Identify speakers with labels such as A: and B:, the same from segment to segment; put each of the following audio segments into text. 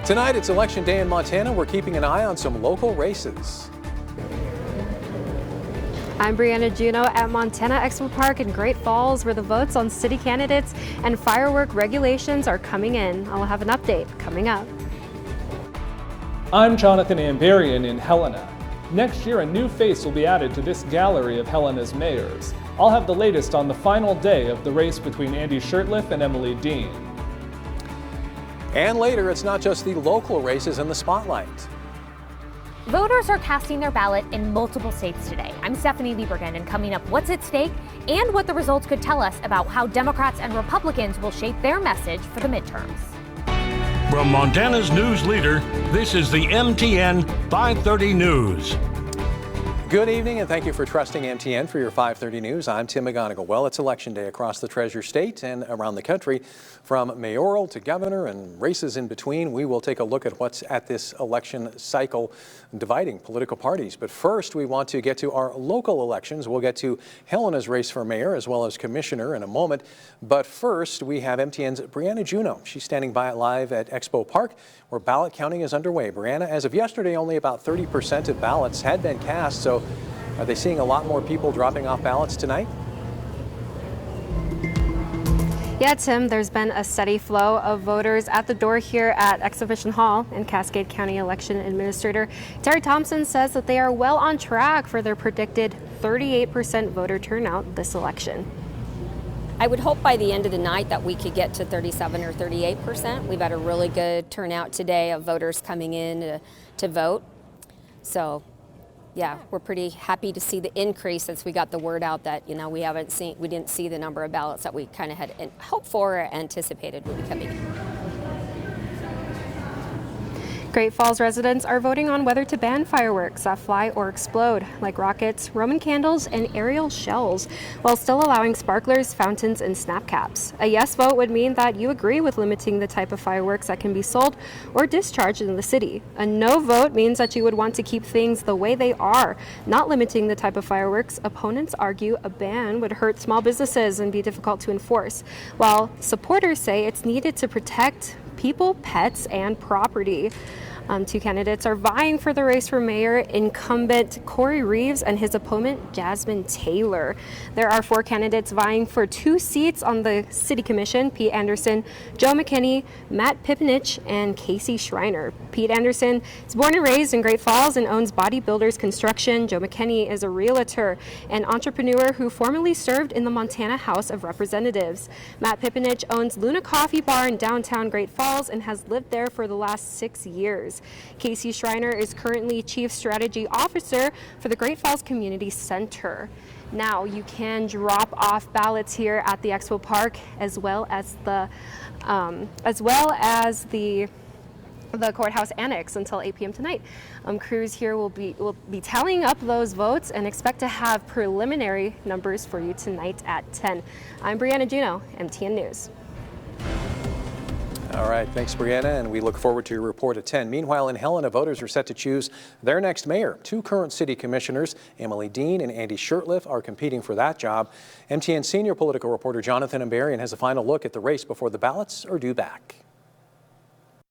A: Tonight, it's Election Day in Montana. We're keeping an eye on some local races.
B: I'm Brianna Juneau at Montana Expo Park in Great Falls, where the votes on city candidates and firework regulations are coming in. I'll have an update coming up.
C: I'm Jonathan Ambarian in Helena. Next year, a new face will be added to this gallery of Helena's mayors. I'll have the latest on the final day of the race between Andy Shurtleff and Emily Dean.
A: And later, it's not just the local races in the spotlight.
D: Voters are casting their ballot in multiple states today. I'm Stephanie Liebergen, and coming up, what's at stake and what the results could tell us about how Democrats and Republicans will shape their message for the midterms.
E: From Montana's news leader, this is the MTN 530 News.
A: Good evening, and thank you for trusting MTN for your 530 News. I'm Tim McGonigal. Well, it's Election Day across the Treasure State and around the country. From mayoral to governor and races in between, we will take a look at what's at this election cycle dividing political parties. But first, we want to get to our local elections. We'll get to Helena's race for mayor as well as commissioner in a moment. But first, we have MTN's Brianna Juneau. She's standing by live at Expo Park, where ballot counting is underway. Brianna, as of yesterday, only about 30% of ballots had been cast. So are they seeing a lot more people dropping off ballots tonight?
B: Yeah, Tim, there's been a steady flow of voters at the door here at Exhibition Hall, and Cascade County Election Administrator Terry Thompson says that they are well on track for their predicted 38% voter turnout this election.
F: I would hope by the end of the night that we could get to 37 or 38%. We've had a really good turnout today of voters coming in to vote. So, yeah, we're pretty happy to see the increase since we got the word out that, we didn't see the number of ballots that we kind of had hoped for or anticipated would be coming in.
B: Great Falls residents are voting on whether to ban fireworks that fly or explode, like rockets, Roman candles, and aerial shells, while still allowing sparklers, fountains, and snap caps. A yes vote would mean that you agree with limiting the type of fireworks that can be sold or discharged in the city. A no vote means that you would want to keep things the way they are, not limiting the type of fireworks. Opponents argue a ban would hurt small businesses and be difficult to enforce, while supporters say it's needed to protect people, pets, and property. Two candidates are vying for the race for mayor: incumbent Corey Reeves and his opponent Jasmine Taylor. There are 4 candidates vying for 2 seats on the city commission: Pete Anderson, Joe McKinney, Matt Pipinich, and Casey Schreiner. Pete Anderson is born and raised in Great Falls and owns Bodybuilders Construction. Joe McKinney is a realtor and entrepreneur who formerly served in the Montana House of Representatives. Matt Pipinich owns Luna Coffee Bar in downtown Great Falls and has lived there for the last 6 years. Casey Schreiner is currently Chief Strategy Officer for the Great Falls Community Center. Now, you can drop off ballots here at the Expo Park, as well as the courthouse annex until 8 p.m. tonight. Crews here will be tallying up those votes and expect to have preliminary numbers for you tonight at 10. I'm Brianna Juneau, MTN News.
A: All right, thanks, Brianna, and we look forward to your report at 10. Meanwhile, in Helena, voters are set to choose their next mayor. 2 current city commissioners, Emily Dean and Andy Shurtleff, are competing for that job. MTN senior political reporter Jonathan Ambarian has a final look at the race before the ballots are due back.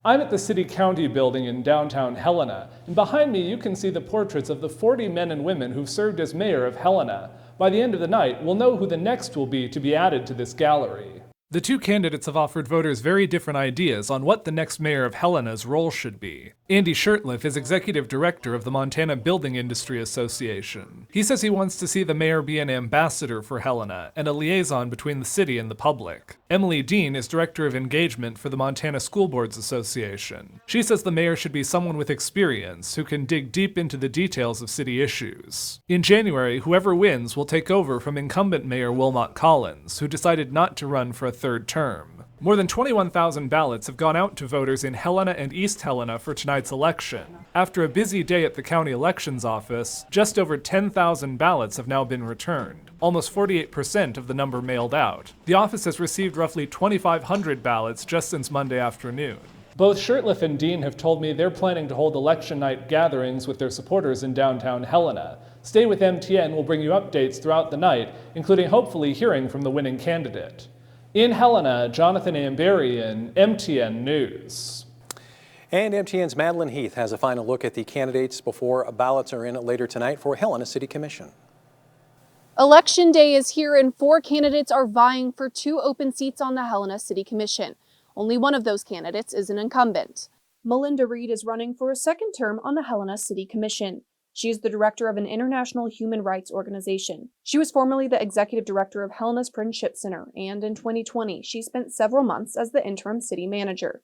C: I'm at the City County building in downtown Helena, and behind me you can see the portraits of the 40 men and women who've served as mayor of Helena. By the end of the night, we'll know who the next will be to be added to this gallery. The 2 candidates have offered voters very different ideas on what the next mayor of Helena's role should be. Andy Shurtleff is executive director of the Montana Building Industry Association. He says he wants to see the mayor be an ambassador for Helena and a liaison between the city and the public. Emily Dean is director of engagement for the Montana School Boards Association. She says the mayor should be someone with experience who can dig deep into the details of city issues. In January, whoever wins will take over from incumbent Mayor Wilmot Collins, who decided not to run for a 3rd term. More than 21,000 ballots have gone out to voters in Helena and East Helena for tonight's election. After a busy day at the county elections office, just over 10,000 ballots have now been returned, almost 48% of the number mailed out. The office has received roughly 2,500 ballots just since Monday afternoon. Both Shurtleff and Dean have told me they're planning to hold election night gatherings with their supporters in downtown Helena. Stay with MTN will bring you updates throughout the night, including hopefully hearing from the winning candidate. In Helena, Jonathan Ambarian, MTN News.
A: And MTN's Madeline Heath has a final look at the candidates before ballots are in later tonight for Helena City Commission.
G: Election day is here and 4 candidates are vying for 2 open seats on the Helena City Commission. Only one of those candidates is an incumbent. Melinda Reed is running for a second term on the Helena City Commission. She is the director of an international human rights organization. She was formerly the executive director of Helena's Friendship Center, and in 2020, she spent several months as the interim city manager.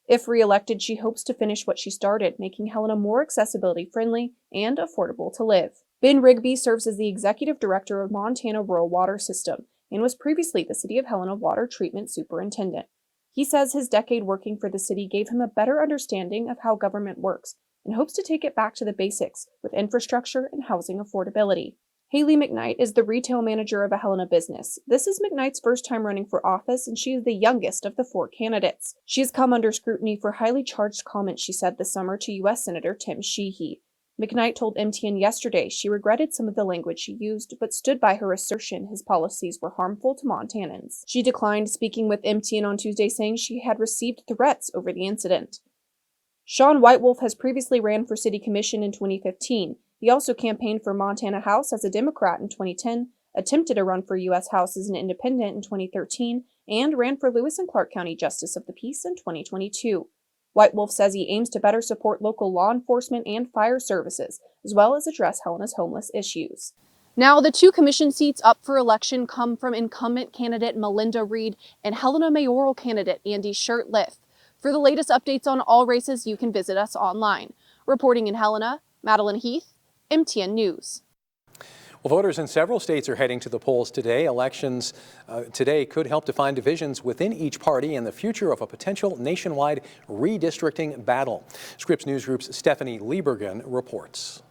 G: If re-elected, she hopes to finish what she started, making Helena more accessibility-friendly and affordable to live. Ben Rigby serves as the executive director of Montana Rural Water System and was previously the City of Helena Water Treatment Superintendent. He says his decade working for the city gave him a better understanding of how government works and hopes to take it back to the basics with infrastructure and housing affordability. Haley McKnight is the retail manager of a Helena business. This is McKnight's first time running for office, and she is the youngest of the 4 candidates. She has come under scrutiny for highly charged comments she said this summer to U.S. Senator Tim Sheehy. McKnight told MTN yesterday she regretted some of the language she used, but stood by her assertion his policies were harmful to Montanans. She declined speaking with MTN on Tuesday, saying she had received threats over the incident. Sean Whitewolf has previously ran for city commission in 2015. He also campaigned for Montana House as a Democrat in 2010, attempted to run for U.S. House as an independent in 2013, and ran for Lewis and Clark County Justice of the Peace in 2022. Whitewolf says he aims to better support local law enforcement and fire services, as well as address Helena's homeless issues. Now, the 2 commission seats up for election come from incumbent candidate Melinda Reed and Helena mayoral candidate Andy Shurtleff. For the latest updates on all races, you can visit us online. Reporting in Helena, Madeline Heath, MTN News.
A: Well, voters in several states are heading to the polls today. Elections today could help define divisions within each party and the future of a potential nationwide redistricting battle. Scripps News Group's Stephanie Liebergen reports.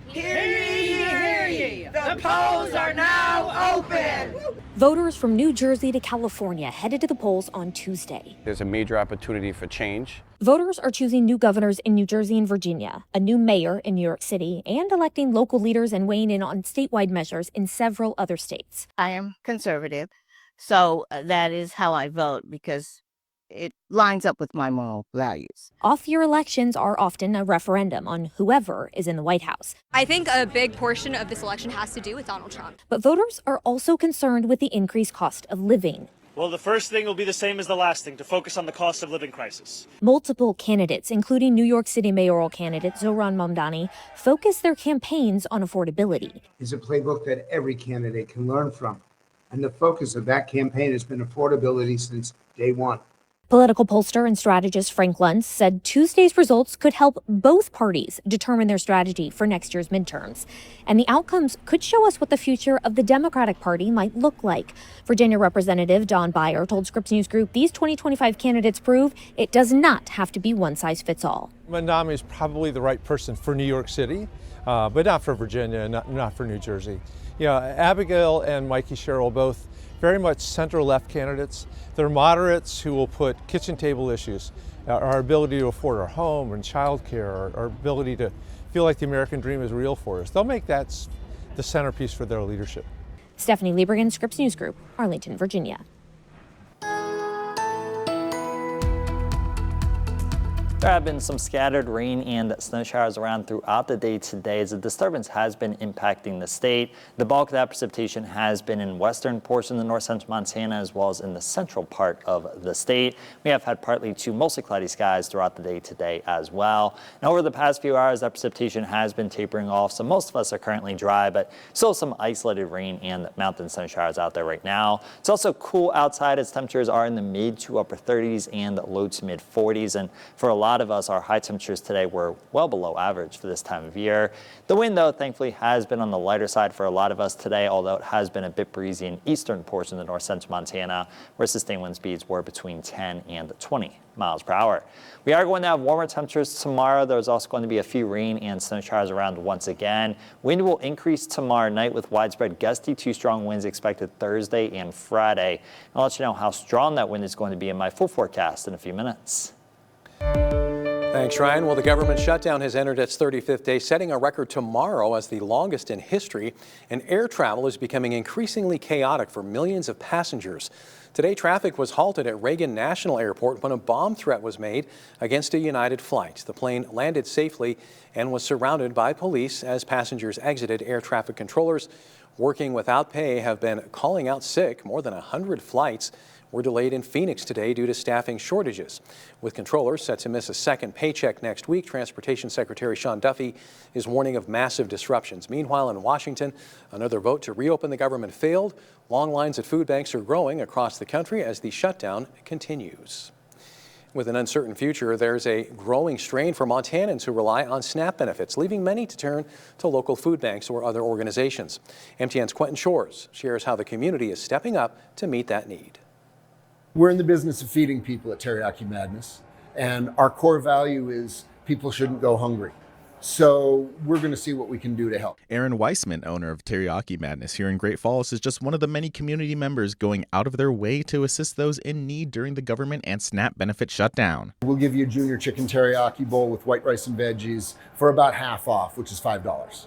H: Hear ye, hear ye! The polls are now open!
D: Voters from New Jersey to California headed to the polls on Tuesday.
I: There's a major opportunity for change.
D: Voters are choosing new governors in New Jersey and Virginia, a new mayor in New York City, and electing local leaders and weighing in on statewide measures in several other states.
J: I am conservative, so that is how I vote because it lines up with my moral values.
D: Off-year elections are often a referendum on whoever is in the White House.
K: I think a big portion of this election has to do with Donald Trump.
D: But voters are also concerned with the increased cost of living.
L: Well, the first thing will be the same as the last thing, to focus on the cost of living crisis.
D: Multiple candidates, including New York City mayoral candidate Zohran Mamdani, focus their campaigns on affordability.
M: It's a playbook that every candidate can learn from. And the focus of that campaign has been affordability since day one.
D: Political pollster and strategist Frank Luntz said Tuesday's results could help both parties determine their strategy for next year's midterms. And the outcomes could show us what the future of the Democratic Party might look like. Virginia Representative Don Beyer told Scripps News Group these 2025 candidates prove it does not have to be one size fits all.
N: Mamdani is probably the right person for New York City, but not for Virginia, not for New Jersey. You know, Abigail and Mikey Sherrill both very much center-left candidates. They're moderates who will put kitchen table issues, our ability to afford our home and childcare, our ability to feel like the American dream is real for us. They'll make that the centerpiece for their leadership.
D: Stephanie Liebergen, Scripps News Group, Arlington, Virginia.
O: There have been some scattered rain and snow showers around throughout the day today as a disturbance has been impacting the state. The bulk of that precipitation has been in western portion of north central Montana as well as in the central part of the state. We have had partly to mostly cloudy skies throughout the day today as well. And over the past few hours, that precipitation has been tapering off, so most of us are currently dry, but still some isolated rain and mountain snow showers out there right now. It's also cool outside as temperatures are in the mid to upper 30s and low to mid 40s, and for a lot of us, our high temperatures today were well below average for this time of year. The wind, though, thankfully has been on the lighter side for a lot of us today, although it has been a bit breezy in eastern portion of north central Montana, where sustained wind speeds were between 10 and 20 miles per hour. We are going to have warmer temperatures tomorrow. There's also going to be a few rain and snow showers around once again. Wind will increase tomorrow night with widespread gusty to strong winds expected Thursday and Friday. I'll let you know how strong that wind is going to be in my full forecast in a few minutes.
A: Thanks, Ryan. Well, the government shutdown has entered its 35th day, setting a record tomorrow as the longest in history. And air travel is becoming increasingly chaotic for millions of passengers. Today, traffic was halted at Reagan National Airport when a bomb threat was made against a United flight. The plane landed safely and was surrounded by police as passengers exited. Air traffic controllers working without pay have been calling out sick. More than 100 flights were delayed in Phoenix today due to staffing shortages. With controllers set to miss a second paycheck next week, Transportation Secretary Sean Duffy is warning of massive disruptions. Meanwhile, in Washington, another vote to reopen the government failed. Long lines at food banks are growing across the country as the shutdown continues. With an uncertain future, there's a growing strain for Montanans who rely on SNAP benefits, leaving many to turn to local food banks or other organizations. MTN's Quentin Shores shares how the community is stepping up to meet that need.
P: We're in the business of feeding people at Teriyaki Madness, and our core value is people shouldn't go hungry. So we're going to see what we can do to help.
Q: Aaron Weissman, owner of Teriyaki Madness here in Great Falls, is just one of the many community members going out of their way to assist those in need during the government and SNAP benefit shutdown.
P: We'll give you a junior chicken teriyaki bowl with white rice and veggies for about half off, which is $5.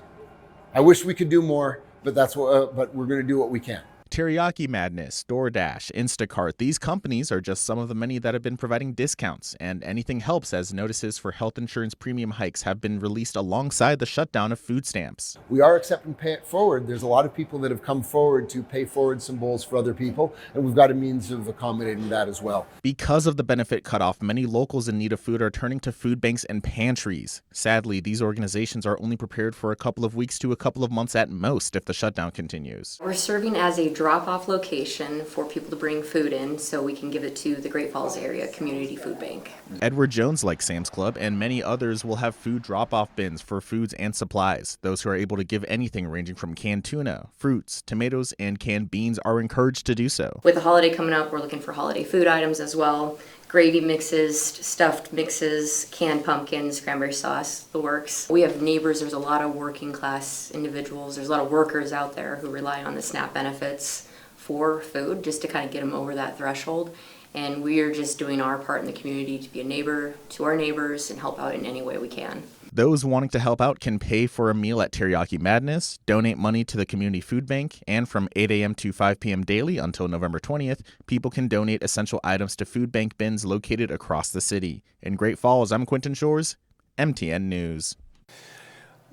P: I wish we could do more, but but we're going to do what we can.
Q: Teriyaki Madness, DoorDash, Instacart, these companies are just some of the many that have been providing discounts, and anything helps as notices for health insurance premium hikes have been released alongside the shutdown of food stamps.
P: We are accepting pay it forward. There's a lot of people that have come forward to pay forward some bowls for other people, and we've got a means of accommodating that as well.
Q: Because of the benefit cutoff, many locals in need of food are turning to food banks and pantries. Sadly, these organizations are only prepared for a couple of weeks to a couple of months at most if the shutdown continues.
R: We're serving as a drop-off location for people to bring food in so we can give it to the Great Falls Area Community Food Bank.
Q: Edward Jones, like Sam's Club, and many others will have food drop-off bins for foods and supplies. Those who are able to give anything ranging from canned tuna, fruits, tomatoes, and canned beans are encouraged to do so.
R: With the holiday coming up, we're looking for holiday food items as well. Gravy mixes, stuffed mixes, canned pumpkins, cranberry sauce, the works. We have neighbors, there's a lot of working class individuals, there's a lot of workers out there who rely on the SNAP benefits for food just to kind of get them over that threshold. And we are just doing our part in the community to be a neighbor to our neighbors and help out in any way we can.
Q: Those wanting to help out can pay for a meal at Teriyaki Madness, donate money to the Community Food Bank, and from 8 a.m. to 5 p.m. daily until November 20th, people can donate essential items to food bank bins located across the city. In Great Falls, I'm Quentin Shores, MTN News.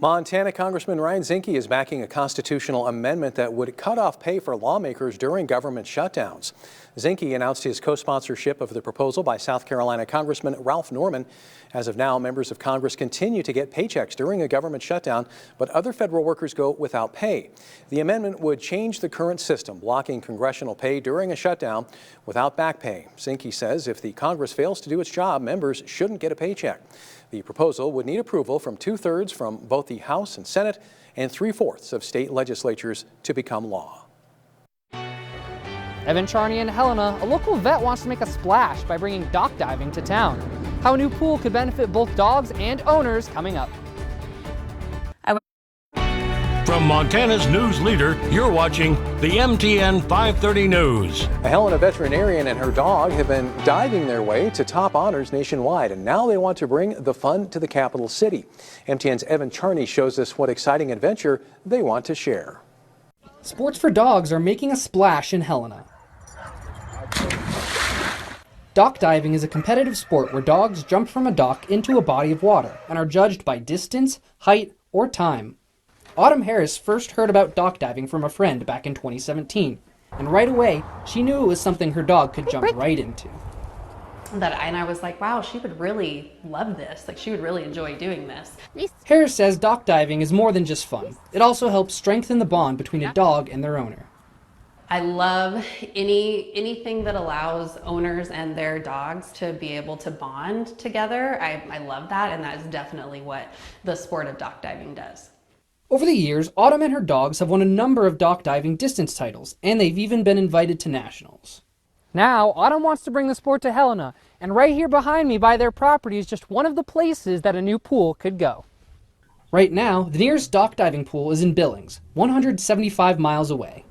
A: Montana Congressman Ryan Zinke is backing a constitutional amendment that would cut off pay for lawmakers during government shutdowns. Zinke announced his co-sponsorship of the proposal by South Carolina Congressman Ralph Norman. As of now, members of Congress continue to get paychecks during a government shutdown, but other federal workers go without pay. The amendment would change the current system, blocking congressional pay during a shutdown without back pay. Zinke says if the Congress fails to do its job, members shouldn't get a paycheck. The proposal would need approval from 2/3 from both the House and Senate and 3/4 of state legislatures to become law.
S: Evan Charney and Helena, a local vet wants to make a splash by bringing dock diving to town. How a new pool could benefit both dogs and owners coming up.
E: From Montana's news leader, you're watching the MTN 530 News.
A: A Helena veterinarian and her dog have been diving their way to top honors nationwide, and now they want to bring the fun to the capital city. MTN's Evan Charney shows us what exciting adventure they want to share.
S: Sports for dogs are making a splash in Helena. Dock diving is a competitive sport where dogs jump from a dock into a body of water and are judged by distance, height, or time. Autumn Harris first heard about dock diving from a friend back in 2017, and right away, she knew it was something her dog could jump right into.
T: And I was like, wow, she would really love this. Like, she would really enjoy doing this.
S: Harris says dock diving is more than just fun. It also helps strengthen the bond between a dog and their owner.
T: I love anything that allows owners and their dogs to be able to bond together. I love that, and that is definitely what the sport of dock diving does.
S: Over the years, Autumn and her dogs have won a number of dock diving distance titles, and they've even been invited to nationals. Now, Autumn wants to bring the sport to Helena, and right here behind me by their property is just one of the places that a new pool could go. Right now, the nearest dock diving pool is in Billings, 175 miles away.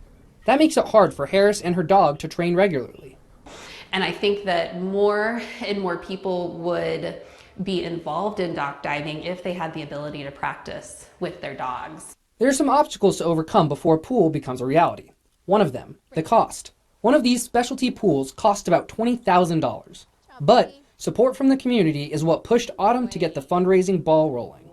S: That makes it hard for Harris and her dog to train regularly.
T: And I think that more and more people would be involved in dock diving if they had the ability to practice with their dogs.
S: There are some obstacles to overcome before a pool becomes a reality. One of them, the cost. One of these specialty pools cost about $20,000. But support from the community is what pushed Autumn to get the fundraising ball rolling.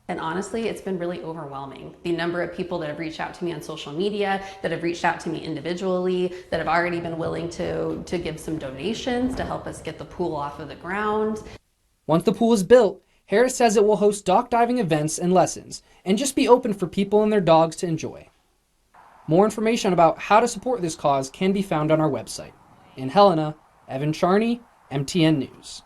T: And honestly, it's been really overwhelming. The number of people that have reached out to me on social media, that have reached out to me individually, that have already been willing to give some donations to help us get the pool off of the ground.
S: Once the pool is built, Harris says it will host dock diving events and lessons, and just be open for people and their dogs to enjoy. More information about how to support this cause can be found on our website. In Helena, Evan Charney, MTN News.